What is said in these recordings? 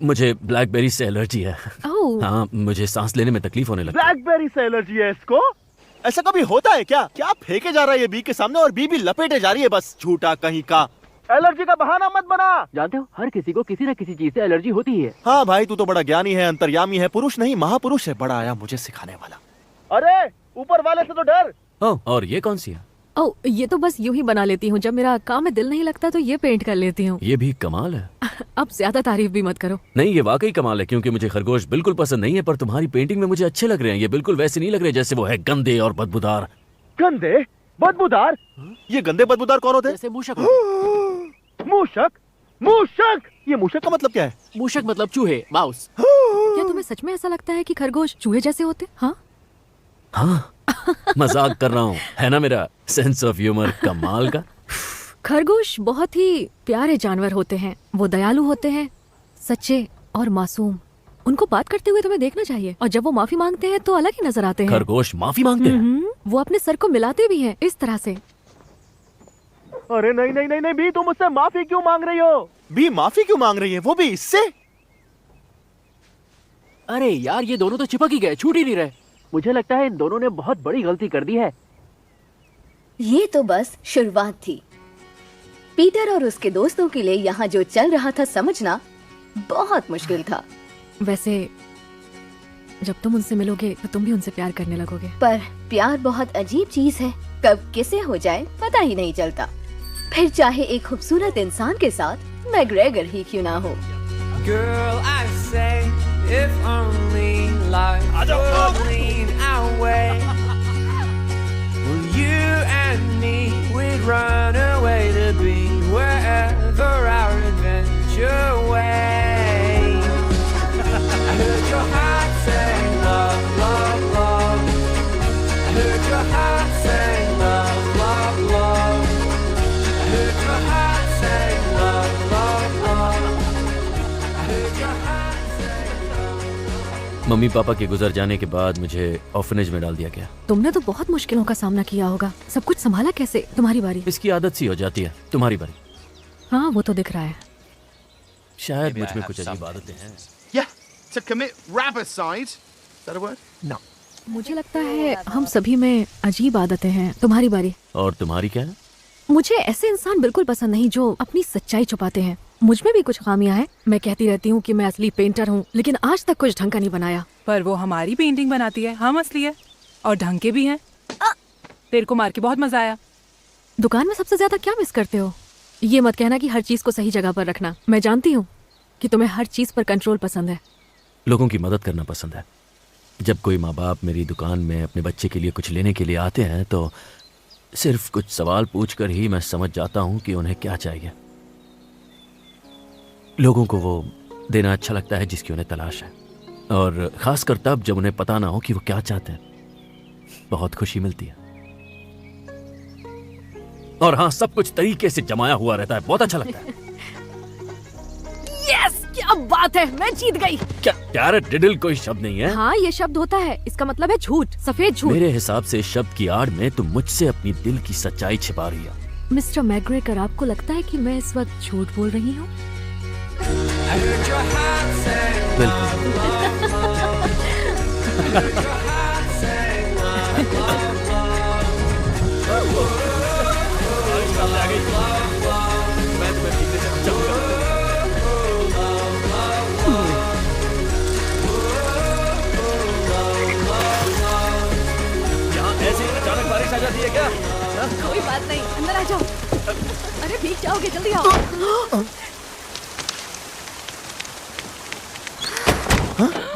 मुझे ब्लैकबेरी से एलर्जी है। ओह। हाँ, मुझे सांस लेने में तकलीफ होने लगती है। ब्लैकबेरी से एलर्जी है इसको? ऐसा कभी होता है क्या? क्या फेंके जा रहा है ये बी के सामने और बी भी लपेटे जा रही है, बस झूठा कहीं का। एलर्जी का बहाना मत बना। जानते हो, हर किसी को किसी न किसी चीज से एलर्जी होती ही है। हाँ भाई, तू तो बड़ा ज्ञानी है, अंतर्यामी है, पुरुष नहीं महापुरुष है, बड़ा आया मुझे सिखाने वाला। अरे ऊपर वाले से तो डर। और ये कौन सी है? ओह, ये तो बस यूं ही बना लेती हूँ। जब मेरा काम में दिल नहीं लगता तो ये पेंट कर लेती हूँ। ये भी कमाल है। अब ज्यादा तारीफ भी मत करो। नहीं, ये वाकई कमाल है, क्योंकि मुझे खरगोश बिल्कुल पसंद नहीं है, पर तुम्हारी पेंटिंग में मुझे अच्छे लग रहे हैं। ये बिल्कुल वैसे नहीं लग रहे जैसे वो है गंदे और बदबूदार। गंदे बदबूदार? ये गंदे बदबूदार कौन होते हैं? जैसे मूषक। मूषक? मूषक? ये मूषक का मतलब क्या है? मूषक मतलब चूहे, माउस। क्या तुम्हें सच में ऐसा लगता है कि खरगोश चूहे जैसे होते? हाँ हाँ, मजाक कर रहा हूँ, है ना मेरा सेंस ऑफ ह्यूमर कमाल का। खरगोश बहुत ही प्यारे जानवर होते हैं। वो दयालु होते हैं, सच्चे और मासूम। उनको बात करते हुए तुम्हें देखना चाहिए, और जब वो माफी मांगते हैं तो अलग ही नजर आते हैं। खरगोश माफी मांगते हैं? वो अपने सर को मिलाते भी हैं इस तरह से। अरे नहीं नहीं नहीं नहीं बी, तुम मुझसे माफी क्यों मांग रही हो? बी माफी क्यों मांग रही है, वो भी इससे? अरे यार, ये दोनों तो चिपक ही गए, छूट ही नहीं रहे। मुझे लगता है इन दोनों ने बहुत बड़ी गलती कर दी है। ये तो बस शुरुआत थी। पीटर और उसके दोस्तों के लिए यहाँ जो चल रहा था समझना बहुत मुश्किल था। वैसे जब तुम उनसे मिलोगे तो तुम भी उनसे प्यार करने लगोगे। पर प्यार बहुत अजीब चीज है, कब किसे हो जाए पता ही नहीं चलता। फिर चाहे एक खूबसूरत इंसान के साथ मैग्रेगर ही क्यों ना हो। Girl, I say, if only life would lead our way. Well, you and me, we'd run away to be wherever our adventure waits. I heard your heart say love, love, love. I heard your heart say love, love, love. I heard your heart say love, love, love. Mummy papa के गुजर जाने के बाद मुझे orphanage में डाल दिया गया। तुमने तो बहुत मुश्किलों का सामना किया होगा। सब कुछ संभाला कैसे? तुम्हारी बारी। इसकी आदत सी हो जाती है। तुम्हारी बारी। हाँ, वो तो दिख रहा है। शायद मुझ में कुछ अजीब आदतें हैं। Yeah, to commit rabicide. Is that a word? No. मुझे लगता है हम सभी में अजीब आदतें हैं। तुम्हारी बारी। और तुम्हारी क्या है? मुझे ऐसे इंसान बिल्कुल पसंद नहीं जो अपनी सच्चाई छुपाते हैं। मुझ में भी कुछ खामियां हैं। मैं कहती रहती हूँ कि मैं असली पेंटर हूँ, लेकिन आज तक कुछ ढंग का नहीं बनाया। पर वो हमारी पेंटिंग बनाती है, हम असली है और ढंग के भी हैं। तेरे को मार के बहुत मजा आया। दुकान में सबसे ज्यादा क्या मिस करते हो? ये मत कहना कि हर चीज को सही जगह पर रखना। मैं जानती हूँ कि तुम्हें हर चीज पर कंट्रोल पसंद है। लोगों की मदद करना पसंद है। जब कोई माँ बाप मेरी दुकान में अपने बच्चे के लिए कुछ लेने के लिए आते हैं तो सिर्फ कुछ सवाल पूछकर ही मैं समझ जाता हूँ कि उन्हें क्या चाहिए। लोगों को वो देना अच्छा लगता है जिसकी उन्हें तलाश है, और खासकर तब जब उन्हें पता ना हो कि वो क्या चाहते हैं। बहुत खुशी मिलती है। और हाँ, सब कुछ तरीके से जमाया हुआ रहता है, बहुत अच्छा लगता है। यस, क्या बात है, मैं जीत गई। क्या कैरेट डिडल कोई शब्द नहीं है? हाँ, ये शब्द होता है। इसका मतलब है झूठ, सफेद झूठ। मेरे हिसाब से इस शब्द की आड़ में तुम मुझसे अपनी दिल की सच्चाई छिपा रही हो। मिस्टर मैग्रेगर, आपको लगता है कि मैं इस वक्त झूठ बोल रही हूँ? ऐसे ही अचानक बारिश आ जाती है क्या? कोई बात नहीं, अंदर आ जाओ। अरे भीग जाओगे, जल्दी आओ।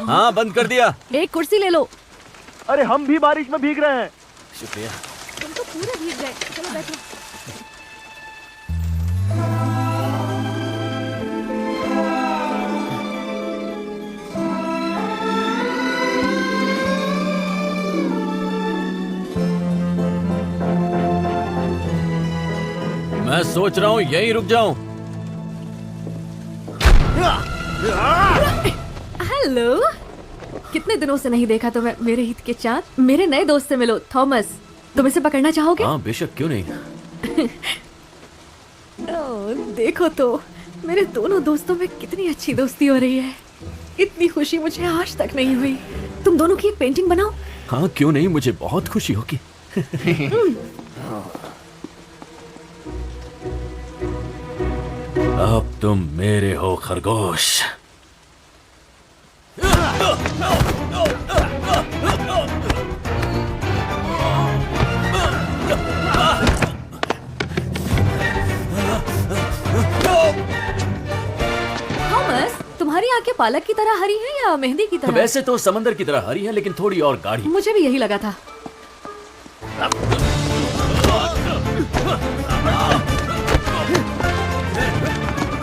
हाँ, बंद कर दिया। एक कुर्सी ले लो। अरे हम भी बारिश में भीग रहे हैं। शुक्रिया। तुम तो पूरे भीग गए। चलो बैठो। मैं सोच रहा हूँ यहीं रुक जाऊं। हेलो, कितने दिनों से नहीं देखा तुम्हें मेरे हित के चाँद। मेरे नए दोस्त से मिलो, थॉमस। तुम इसे पकड़ना चाहोगे? हाँ बेशक, क्यों नहीं। ओह, देखो तो, मेरे दोनों दोस्तों में कितनी अच्छी दोस्ती हो रही है। इतनी खुशी मुझे आज तक नहीं हुई। तुम दोनों की एक पेंटिंग बनाओ। हाँ क्यों नहीं, मुझे बहुत खुशी होगी। अब तुम मेरे हो खरगोश। थॉमस, तुम्हारी आंखें पालक की तरह हरी हैं या मेहंदी की तरह? वैसे तो समंदर की तरह हरी है, लेकिन थोड़ी और गाढ़ी। मुझे भी यही लगा था।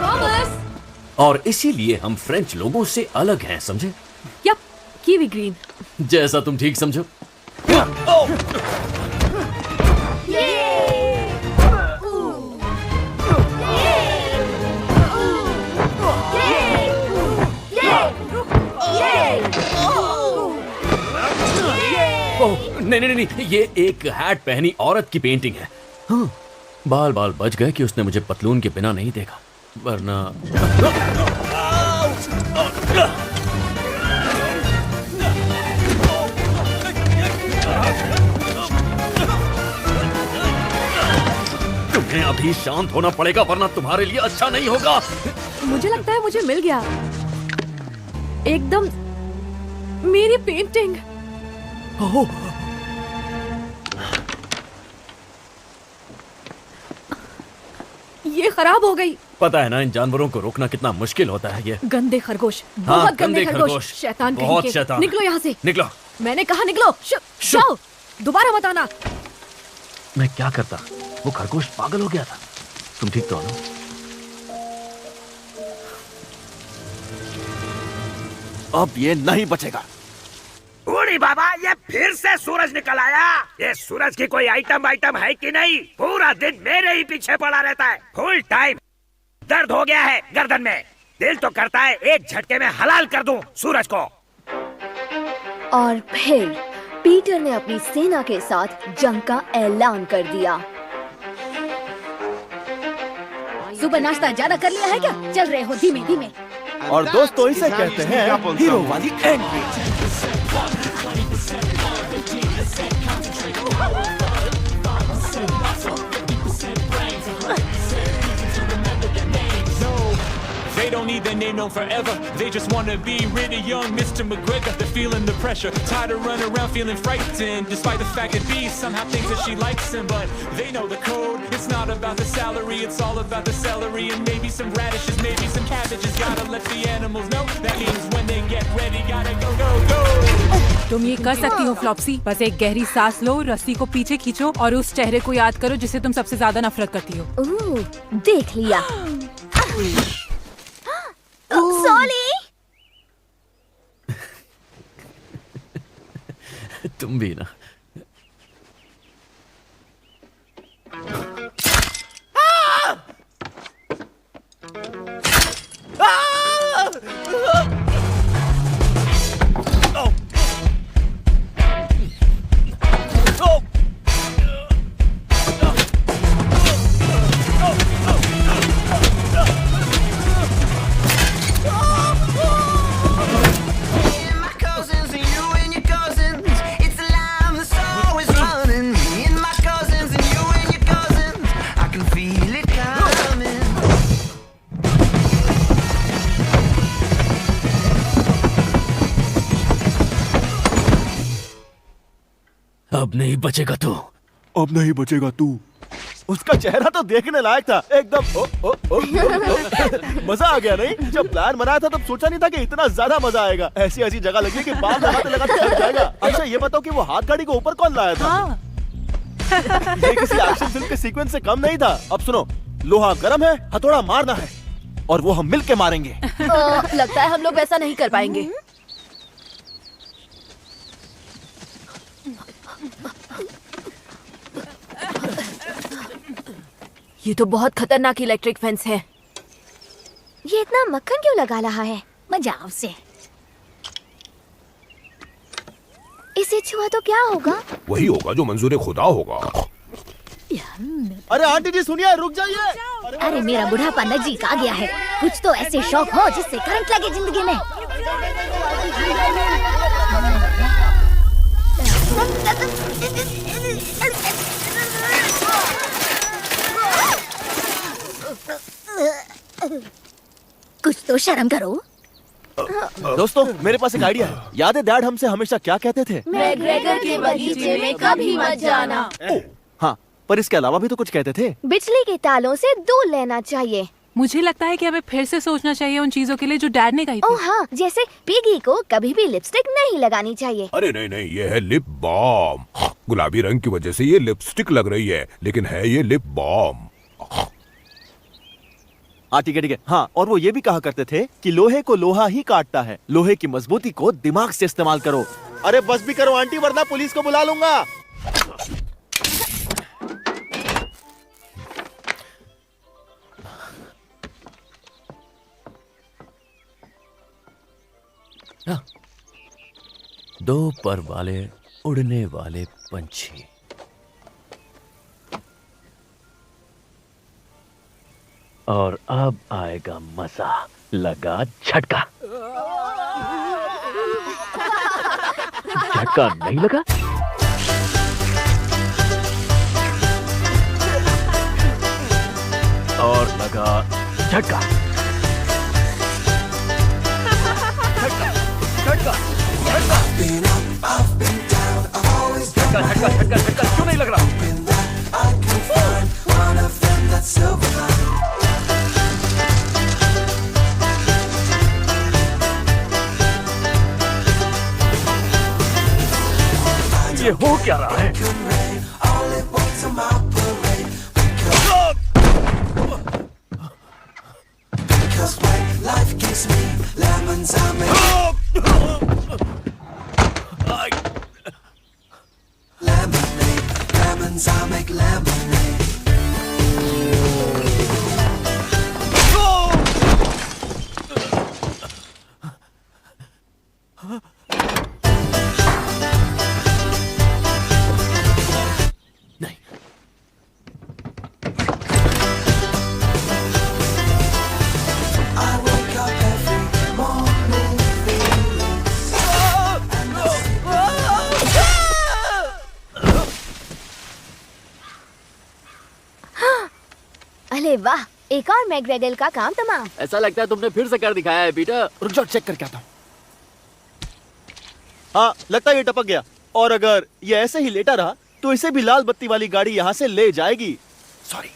थॉमस! और इसीलिए हम फ्रेंच लोगों से अलग हैं, समझे? Yep, kiwi green. जैसा तुम ठीक समझो। ओह, नहीं नहीं नहीं, ये एक हैट पहनी औरत की पेंटिंग है। हाँ, बाल बाल बच गए कि उसने मुझे पतलून के बिना नहीं देखा, वरना तुम्हें अभी शांत होना पड़ेगा, वरना तुम्हारे लिए अच्छा नहीं होगा। मुझे लगता है मुझे मिल गया एकदम मेरी पेंटिंग। ओह, ये खराब हो गई। पता है ना इन जानवरों को रोकना कितना मुश्किल होता है। ये गंदे खरगोश, हाँ, बहुत गंदे गंदे खरगोश, खरगोश, शैतान कहीं बहुत के। शैतान। निकलो यहाँ से। निकलो। मैंने कहा निकलो। जाओ, दोबारा मत आना। मैं क्या करता, वो खरगोश पागल हो गया था। तुम ठीक तो हो ना? अब ये नहीं बचेगा। बूढ़ी बाबा, ये फिर से सूरज निकल आया। ये सूरज की कोई आइटम है कि नहीं? पूरा दिन मेरे ही पीछे पड़ा रहता है। फुल टाइम दर्द हो गया है गर्दन में। दिल तो करता है एक झटके में हलाल कर दूं सूरज को। और फिर पीटर ने अपनी सेना के साथ जंग का ऐलान कर दिया। सुबह नाश्ता ज्यादा कर लिया है क्या? चल रहे हो धीमे धीमे। और दोस्तों इसे कहते हैं हीरो वाली entry. They don't need their name known forever. They just want to be rid of young Mr. McGregor. They're feeling the pressure, tired of running around feeling frightened. Despite the fact that B somehow thinks that she likes him, but they know the code. It's not about the salary, it's all about the celery and maybe some radishes, maybe some cabbages. Gotta let the animals know. That means when they get ready, gotta go, go, go. तुम ये कर सकती हो फ्लॉप्सी। बस एक गहरी सांस लो, रस्सी को पीछे खींचो और उस चेहरे को याद करो जिसे तुम सबसे ज्यादा नफरत करती हो। देख लिया। सॉली, तुम भी ना। अब नहीं बचेगा तू। अब नहीं बचेगा तू। उसका चेहरा तो देखने लायक था एकदम। मजा आ गया नहीं? जब प्लान बनाया था तब सोचा नहीं था कि इतना ज्यादा मजा आएगा। ऐसी ऐसी जगह लगी कि बाल लगाते लगाते थक जाएगा। अच्छा ये बताओ कि वो हाथ गाड़ी को ऊपर कौन लाया था? हाँ। ये किसी एक्शन फिल्म के सीक्वेंस से कम नहीं था। अब सुनो, लोहा गर्म है, हथौड़ा मारना है और वो हम मिलके मारेंगे। लगता है हम लोग वैसा नहीं कर पाएंगे। ये तो बहुत खतरनाक इलेक्ट्रिक फेंस है। ये इतना मक्खन क्यों लगा रहा है? मजाक से। इसे छुआ तो क्या होगा? वही होगा जो मंजूर खुदा होगा। अरे आंटी जी सुनिए, रुक जाइए। अरे मेरा बुढ़ापा नजदीक आ गया है। कुछ तो ऐसे शौक हो जिससे करंट लगे जिंदगी में। कुछ तो शर्म करो। दोस्तों मेरे पास एक आइडिया है। याद है डैड हमसे हमेशा क्या कहते थे? मैग्रेगर के बगीचे में कभी मत जाना। हाँ, पर इसके अलावा भी तो कुछ कहते थे। बिजली के तालों से दूर लेना चाहिए। मुझे लगता है कि हमें फिर से सोचना चाहिए उन चीजों के लिए जो डैड ने कही थी। ओह हाँ, जैसे पिगी को कभी भी लिपस्टिक नहीं लगानी चाहिए। अरे नहीं नहीं, ये है लिप बाम। गुलाबी रंग की वजह से ये लिपस्टिक लग रही है, लेकिन है ये लिप बाम। हाँ ठीक है। हाँ, और वो ये भी कहा करते थे कि लोहे को लोहा ही काटता है, लोहे की मजबूती को दिमाग से इस्तेमाल करो। अरे बस भी करो आंटी, वरना पुलिस को बुला लूंगा। दो पर वाले उड़ने वाले पंछी। और अब आएगा मजा, लगा झटका। झटका नहीं लगा? और लगा झटका। झटका क्यों नहीं लग रहा? ये हो क्या रहा है? अरे वाह, एक और मैग्रेगल का काम तमाम। ऐसा लगता है तुमने फिर से कर दिखाया है पीटर। रुक जाओ, चेक करके आता हूँ। हाँ, लगता है ये टपक गया। और अगर ये ऐसे ही लेटा रहा तो इसे भी लाल बत्ती वाली गाड़ी यहाँ से ले जाएगी। सॉरी।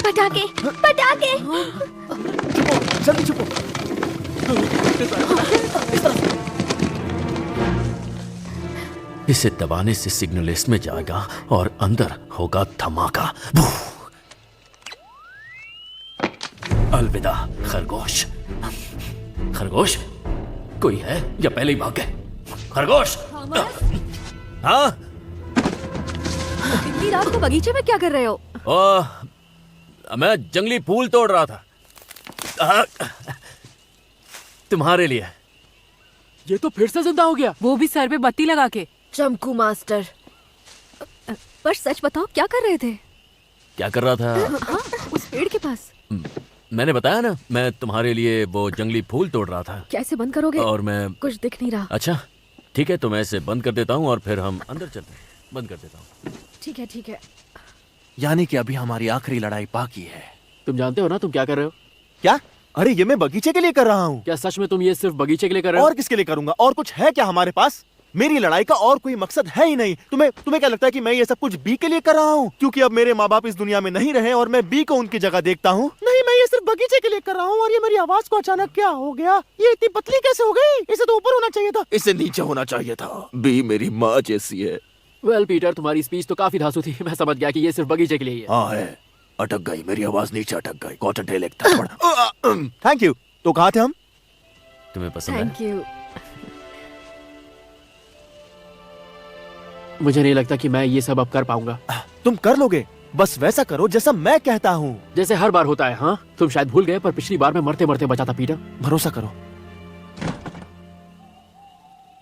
पटाखे, पटाखे। जल्दी छुपो। इसे दबाने से सिग्नल इसमें जाएगा और अंदर होगा धमाका। अलविदा खरगोश। खरगोश, कोई है या पहले ही भाग गए? खरगोश। हाँ, इतनी रात को बगीचे में क्या कर रहे हो? मैं जंगली फूल तोड़ रहा था। तुम्हारे लिए। ये तो फिर से जिंदा हो गया, वो भी सर पे बत्ती लगा के। चमकू मास्टर, पर सच बताओ क्या कर रहे थे? क्या कर रहा था? हाँ, उस पेड़ के पास। मैंने बताया ना, मैं तुम्हारे लिए वो जंगली फूल तोड़ रहा था। कैसे बंद करोगे? और मैं कुछ दिख नहीं रहा। अच्छा ठीक है, तो मैं इसे बंद कर देता हूँ और फिर हम अंदर चलते हैं। बंद कर देता हूँ। ठीक है ठीक है। यानी कि अभी हमारी आखिरी लड़ाई बाकी है। तुम जानते हो ना तुम क्या कर रहे हो? क्या? अरे ये मैं बगीचे के लिए कर रहा हूँ। क्या सच में तुम ये सिर्फ बगीचे के लिए कर रहे हो? और किसके लिए करूंगा? और कुछ है क्या हमारे पास? मेरी लड़ाई का और कोई मकसद है ही नहीं। तुम्हें क्या लगता है कि मैं ये सब कुछ बी के लिए कर रहा हूँ क्योंकि अब मेरे माँ बाप इस दुनिया में नहीं रहे और मैं बी को उनकी जगह देखता हूँ? नहीं, मैं ये सिर्फ बगीचे के लिए कर रहा हूँ। और ये मेरी आवाज को अचानक क्या हो गया? ये इतनी पतली कैसे हो गई? इसे तो ऊपर होना चाहिए था। इसे नीचे होना चाहिए था। बी मेरी माँ जैसी है। वेल पीटर, तुम्हारी स्पीच तो काफी धांसू थी। मैं समझ गया कि ये सिर्फ बगीचे के लिए ही है। हाँ है, अटक गई, मेरी आवाज नीचे अटक गई। कॉटन टेल एक थप्पड़। Thank you. तो कहाँ थे हम? तुम्हें पसंद है? Thank you. मुझे नहीं लगता कि मैं ये सब अब कर पाऊंगा। तुम कर लोगे, बस वैसा करो जैसा मैं कहता हूँ। जैसे हर बार होता है। हाँ, तुम शायद भूल गए, पर पिछली बार मैं मरते मरते बचा था पीटर। भरोसा करो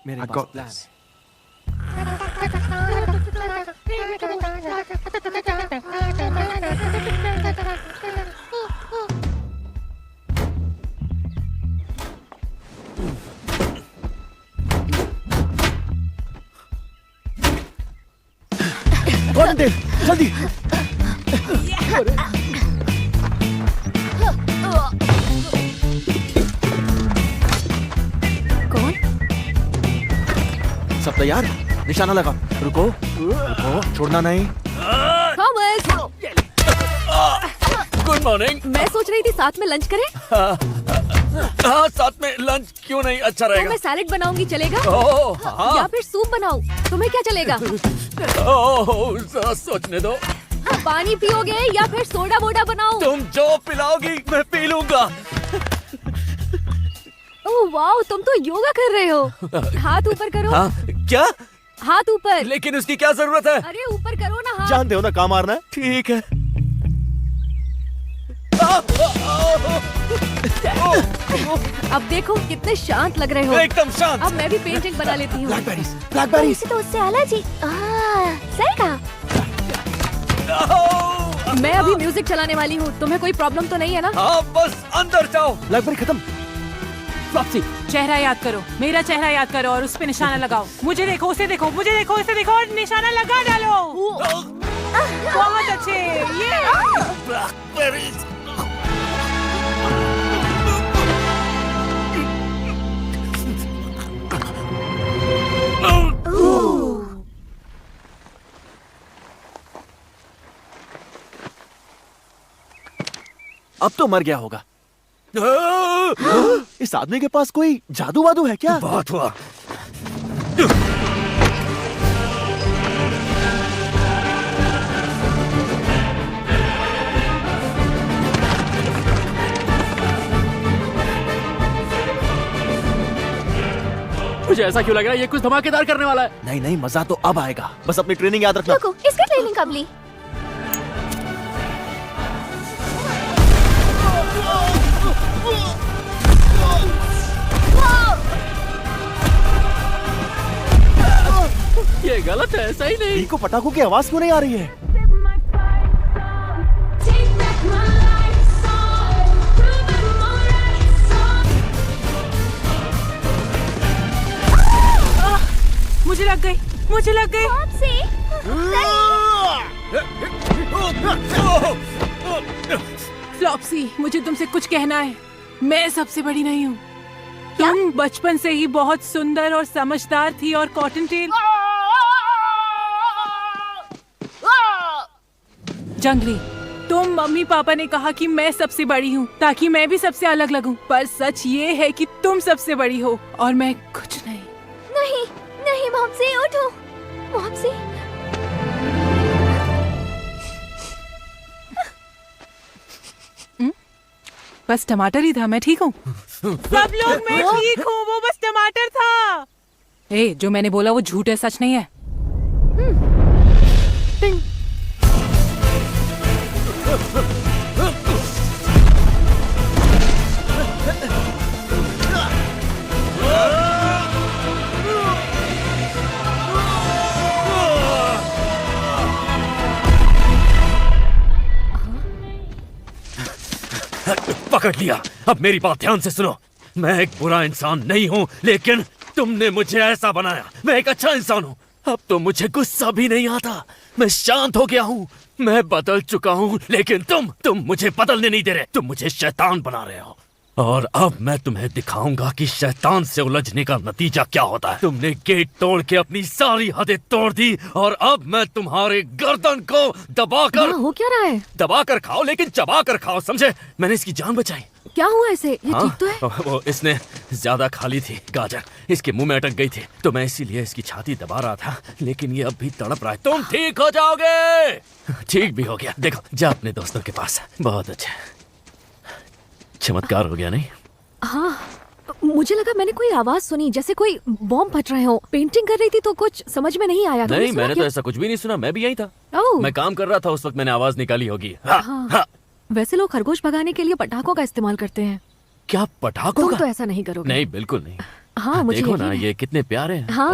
मेरे I pass got plan this. है। कॉटन टेल, जल्दी। कौन? सब तैयार? निशाना लगा। रुको रुको, छोड़ना नहीं। Thomas, good morning. मैं सोच रही थी साथ में लंच करें। हाँ, साथ में लंच क्यों नहीं, अच्छा तो रहेगा। मैं सैलेड बनाऊंगी, चलेगा? ओह, हाँ। या फिर सूप बनाऊं, तुम्हें क्या चलेगा? ओह, जरा सोचने दो। पानी पियोगे या फिर सोडा वोडा बनाऊं? तुम जो पिलाओगी मैं पी लूंगा। ओह वाओ, तुम तो योगा कर रहे हो। हाथ ऊपर करो। हाँ, क्या? हाथ ऊपर। लेकिन उसकी क्या जरूरत है? अरे ऊपर करो ना हाथ। जानते हो ना कहाँ मारना है। ठीक है। अब देखो कितने शांत लग रहे हो। एकदम शांत। अब मैं भी पेंटिंग बना लेती हूँ। ब्लैकबेरीज। तो उससे एलर्जी। सही कहा। मैं अभी म्यूजिक चलाने वाली हूँ, तुम्हें कोई प्रॉब्लम तो नहीं है ना? हाँ, बस अंदर जाओ। ब्लैकबेरी खत्म। फ्लॉप्सी, चेहरा याद करो, मेरा चेहरा याद करो और उस पे निशाना लगाओ। मुझे देखो, उसे देखो, मुझे देखो, उसे देखो और निशाना लगा डालो। बहुत अच्छे। ये ब्लैकबेरीज। अब तो मर गया होगा। इस आदमी के पास कोई जादू वादू है क्या? बहुत हुआ। मुझे ऐसा क्यों लग रहा है ये कुछ धमाकेदार करने वाला है? नहीं नहीं, मजा तो अब आएगा। बस अपनी ट्रेनिंग याद रखना। रुको, इसका ट्रेनिंग कब ली? ये गलत है, सही नहीं। बी को पटाखों की आवाज क्यों नहीं आ रही है? मुझे लग गई, मुझे लग गई। फ्लॉप्सी, मुझे तुमसे कुछ कहना है। मैं सबसे बड़ी नहीं हूँ। तुम बचपन से ही बहुत सुंदर और समझदार थी और कॉटन टेल जंगली, तुम मम्मी पापा ने कहा कि मैं सबसे बड़ी हूँ ताकि मैं भी सबसे अलग लगूं, पर सच ये है कि तुम सबसे बड़ी हो और मैं कुछ नहीं। नहीं नहीं मॉम्सी, उठो मॉम्सी। बस टमाटर ही था, मैं ठीक हूँ। सब लोग मैं ठीक हूँ, वो बस टमाटर था। ए, जो मैंने बोला वो झूठ है, सच नहीं है। पकड़ लिया। अब मेरी बात ध्यान से सुनो। मैं एक बुरा इंसान नहीं हूँ, लेकिन तुमने मुझे ऐसा बनाया। मैं एक अच्छा इंसान हूँ। अब तो मुझे गुस्सा भी नहीं आता। मैं शांत हो गया हूँ। मैं बदल चुका हूँ, लेकिन तुम मुझे बदलने नहीं दे रहे। तुम मुझे शैतान बना रहे हो। और अब मैं तुम्हें दिखाऊंगा कि शैतान से उलझने का नतीजा क्या होता है। तुमने गेट तोड़ के अपनी सारी हदें तोड़ दी और अब मैं तुम्हारे गर्दन को दबाकर हो क्या रहा है? दबाकर खाओ, लेकिन चबाकर खाओ, समझे? मैंने इसकी जान बचाई। क्या हुआ इसे? ये हाँ, ठीक तो है? वो इसने ज्यादा खा ली थी गाजर, इसके मुंह में अटक गई थी, तो मैं इसीलिए इसकी छाती दबा रहा था, लेकिन ये अब भी तड़प रहा है। तुम ठीक हो जाओगे। ठीक भी हो गया। देखो, जा अपने दोस्तों के पास। बहुत अच्छा, चमत्कार हो गया नहीं? हाँ, मुझे लगा मैंने कोई आवाज सुनी, जैसे कोई बॉम्ब फट रहे हो। पेंटिंग कर रही थी तो कुछ समझ में नहीं आया। नहीं, मैंने तो ऐसा कुछ भी नहीं सुना, मैं भी यही था। मैं काम कर रहा था उस वक्त, मैंने आवाज निकाली होगी। हाँ। वैसे लोग खरगोश भगाने के लिए पटाखों का इस्तेमाल करते हैं। क्या पटाखों तुम का? तो ऐसा नहीं करोगे। नहीं, बिल्कुल नहीं। हाँ, मुझे देखो यकीन ना, है। ये कितने प्यारे हैं। हाँ।